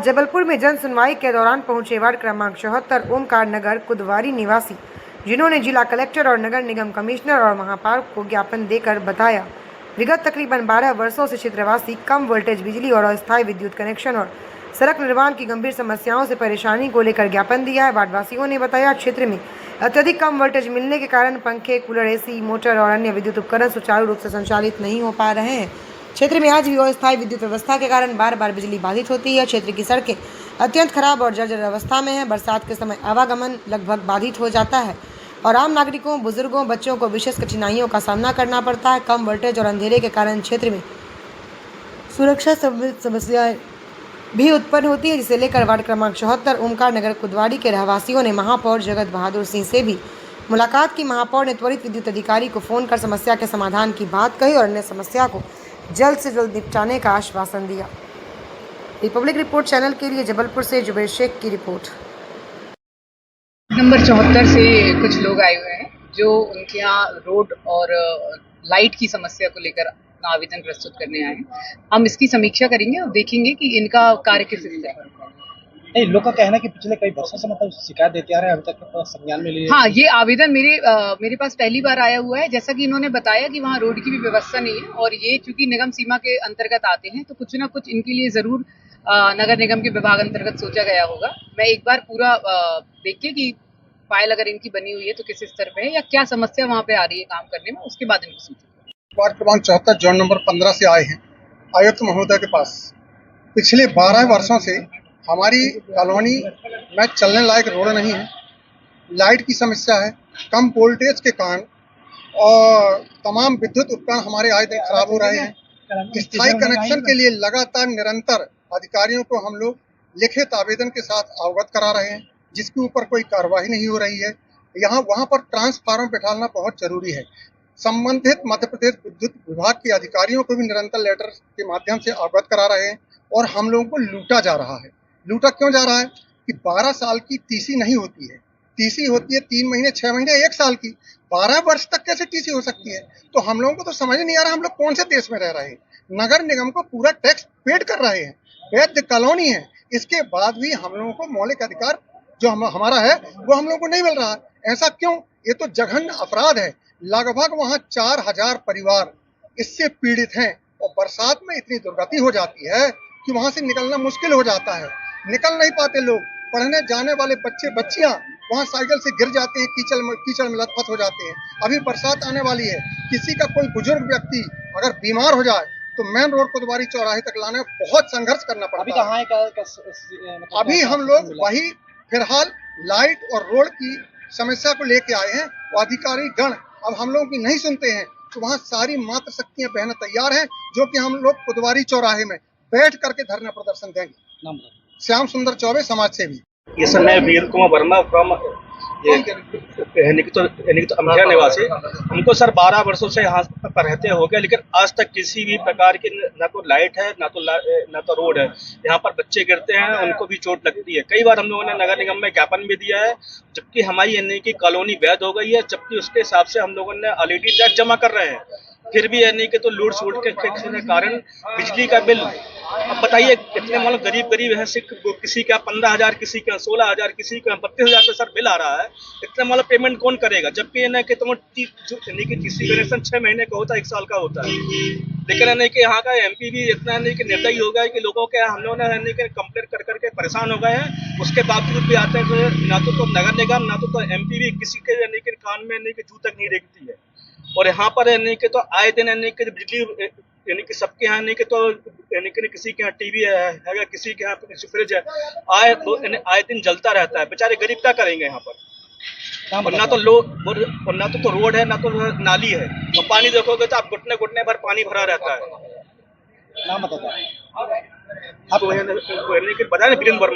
जबलपुर में जन सुनवाई के दौरान पहुंचे वार्ड क्रमांक 74 ओमकार नगर कुदवारी निवासी, जिन्होंने जिला कलेक्टर और नगर निगम कमिश्नर और महापौर को ज्ञापन देकर बताया विगत तकरीबन 12 वर्षों से क्षेत्रवासी कम वोल्टेज बिजली और अस्थायी विद्युत कनेक्शन और सड़क निर्माण की गंभीर समस्याओं से परेशानी को लेकर ज्ञापन दिया है। वार्डवासियों ने बताया क्षेत्र में अत्यधिक कम वोल्टेज मिलने के कारण पंखे, कूलर, एसी, मोटर और अन्य विद्युत उपकरण सुचारू रूप से संचालित नहीं हो पा रहे हैं। क्षेत्र में आज भी अस्थायी विद्युत व्यवस्था के कारण बार बार बिजली बाधित होती है। क्षेत्र की सड़कें अत्यंत खराब और जर्जर अवस्था में है। बरसात के समय आवागमन लगभग बाधित हो जाता है और आम नागरिकों, बुजुर्गों, बच्चों को विशेष कठिनाइयों का सामना करना पड़ता है। कम वोल्टेज और अंधेरे के कारण क्षेत्र में सुरक्षा संबंधित समस्याएं भी उत्पन्न होती है, जिसे लेकर वार्ड क्रमांक 74 ओमकार नगर कुदवारी के रहवासियों ने महापौर जगत बहादुर सिंह से भी मुलाकात की। महापौर ने त्वरित विद्युत अधिकारी को फोन कर समस्या के समाधान की बात कही और अन्य समस्या को जल्द से जल्द निपटाने का आश्वासन दिया। रिपब्लिक रिपोर्ट चैनल के लिए जबलपुर से जुबैर शेख की रिपोर्ट। नंबर 74 से कुछ लोग आए हुए हैं जो उनके यहाँ रोड और लाइट की समस्या को लेकर अपना आवेदन प्रस्तुत करने आए हैं। हम इसकी समीक्षा करेंगे और देखेंगे कि इनका कार्य किस स्तर पर है। लोग का कहना है कि पिछले कई वर्षों से मतलब शिकायत देते आ रहे हैं, अभी तक संज्ञान में लिए। हाँ, ये आवेदन मेरे पास पहली बार आया हुआ है। जैसा कि इन्होंने बताया कि वहाँ रोड की भी व्यवस्था नहीं है और ये चूंकि निगम सीमा के अंतर्गत आते हैं तो कुछ ना कुछ इनके लिए जरूर नगर निगम के विभाग अंतर्गत सोचा गया होगा। मैं एक बार पूरा देख के कि फाइल अगर इनकी बनी हुई है तो किस स्तर पे है या क्या समस्या वहाँ पे आ रही है काम करने में, उसके बाद इनको सोचेंगे। वार्ड क्रमांक 74 जोन नंबर 15 से आए हैं आयुक्त महोदय के पास। पिछले 12 वर्षों से हमारी कॉलोनी में चलने लायक रोड नहीं है, लाइट की समस्या है, कम वोल्टेज के कारण और तमाम विद्युत उपकरण हमारे आए दिन खराब हो रहे हैं। स्थायी कनेक्शन के लिए लगातार निरंतर अधिकारियों को हम लोग लिखित आवेदन के साथ अवगत करा रहे हैं, जिसके ऊपर कोई कार्रवाई नहीं हो रही है। वहाँ पर ट्रांसफार्मर बैठाना बहुत जरूरी है। संबंधित मध्य प्रदेश विद्युत विभाग के अधिकारियों को भी निरंतर लेटर के माध्यम से अवगत करा रहे हैं और हम लोगों को लूटा जा रहा है। लूटा क्यों जा रहा है कि 12 साल की टीसी नहीं होती है, टीसी होती है 3 महीने, 6 महीने, 1 साल की। 12 वर्ष तक कैसे टीसी हो सकती है? तो हम लोगों को तो समझ नहीं आ रहा हम लोग कौन से देश में रह रहे हैं। नगर निगम को पूरा टैक्स पेड कर रहे हैं, वैध कॉलोनी है, इसके बाद भी हम लोगों को मौलिक अधिकार जो हमारा है वो हम लोगों को नहीं मिल रहा है। ऐसा क्यों? ये तो जघन्य अपराध है। लगभग वहाँ 4000 परिवार इससे पीड़ित हैं और बरसात में इतनी दुर्गति हो जाती है कि वहाँ से निकलना मुश्किल हो जाता है। निकल नहीं पाते लोग। पढ़ने जाने वाले बच्चे बच्चियां वहाँ साइकिल से गिर जाते हैं, कीचड़ में लथपथ हो जाते हैं। अभी बरसात आने वाली है, किसी का कोई बुजुर्ग व्यक्ति अगर बीमार हो जाए तो मेन रोड कुदवारी चौराहे तक लाने में बहुत संघर्ष करना पड़ता है। अभी कहाँ है? अभी हम लोग वही फिलहाल लाइट और रोड की समस्या को लेके आए हैं और अधिकारी गण अब हम लोगों की नहीं सुनते हैं तो वहाँ सारी मात्र शक्तियां बहना तैयार हैं, जो कि हम लोग कुदवारी चौराहे में बैठ करके धरना प्रदर्शन देंगे। श्याम सुंदर चौबे, समाज सेवी। ये सर मैं वीर कुमार वर्मा फ्रॉम अमरिया निवासी। हमको सर 12 वर्षों से यहाँ पर रहते हो गया, लेकिन आज तक किसी भी प्रकार की ना तो लाइट है ना तो रोड है। यहाँ पर बच्चे गिरते हैं, उनको भी चोट लगती है। कई बार हम लोगों ने नगर निगम में ज्ञापन भी दिया है, जबकि हमारी यानी कि कॉलोनी वैध हो गई है, जबकि उसके हिसाब से हम लोगों ने ऑलरेडी टैक्स जमा कर रहे हैं, फिर भी यानी कि तो लूट सूट के कारण बिजली का बिल अब बताइए कितने मतलब गरीब है। किसी का 15,000, किसी का 16,000, किसी का 32,000 सर बिल आ रहा है। इतना मतलब पेमेंट कौन करेगा? जबकि ये कि तुम टीसी कनेक्शन 6 महीने का होता है, 1 साल का होता है। लेकिन यानी कि यहाँ का एमपी भी इतना नहीं कि निर्दयी हो गया है कि लोगों के हम लोगों ने यानी कि कंप्लेंट कर करके परेशान हो गए हैं। उसके बावजूद भी आते हैं तो ना तो नगर निगम ना तो एमपी भी किसी के यानी कि कान में यानी कि जू तक नहीं देखती है। और यहाँ पर यानी कि तो आए दिन यानी कि बिजली यानी कि सबके यहाँ नहीं कि तो यानी कि किसी के यहाँ टीवी है, किसी के यहाँ फ्रिज है, आए दिन जलता रहता है। बेचारे गरीब क्या करेंगे यहाँ पर? और ना तो रोड है, ना तो नाली है, और पानी देखोगे तो आप घुटने भर पानी भरा रहता है। नाम बताता है आप बताया वीरेंद्र वर्मा।